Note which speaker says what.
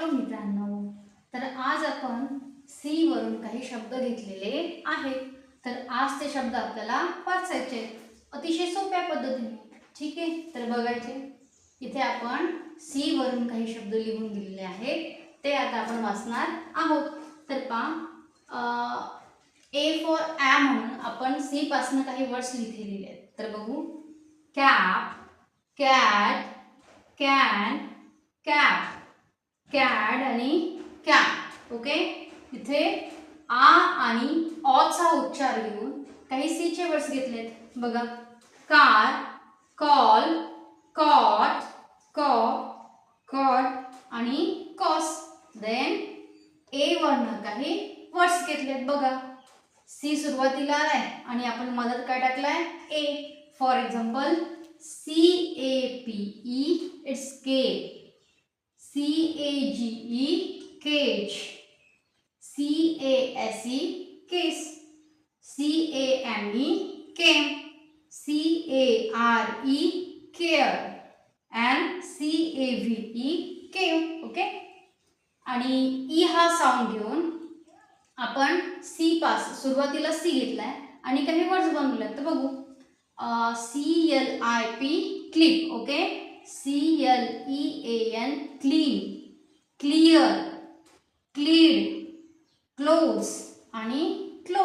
Speaker 1: Hello मित्रांनो, तर आज आपण सी वरून काही शब्द घेतलेले आहेत. तर आज ते शब्द आपल्याला वाचायचे अतिशय सोप्या पद्धतीने. ठीक आहे, तर बघायचे. इथे आपण सी वरून काही शब्द लिहून दिलेले आहेत, ते आता आपण वाचणार आहोत. तर पहा, ए फॉर ॲ म्हणून आपण सी पासून काही वर्ड्स लिहिलेले आहेत. तर बघू. Cap, cat, can, cap, CAD आणि कॅट. ओके, इथे आ आणि ऑचा उच्चार घेऊन काही सीचे वर्ड्स घेतलेत. बघा. Car, call, caught, cop, caught आणि कॉस. देन ए वरनं काही वर्ड्स घेतलेत. बघा, सी सुरुवातीला आहे आणि आपण मदत काय टाकलाय? A. For example, CAPE it's cake. CAGE cage. CASE case. CAME came. CARE care and CAVE cave. Okay, आणि ई हा साऊंड घेऊन आपण सी पास सुरुवातीला सी घेतलाय आणि काही वर्ड्स बनवलेत. तर बघू. CLIP clip. Okay, CLEAN clean, clear, क्लीड, क्लोज आणि क्लो.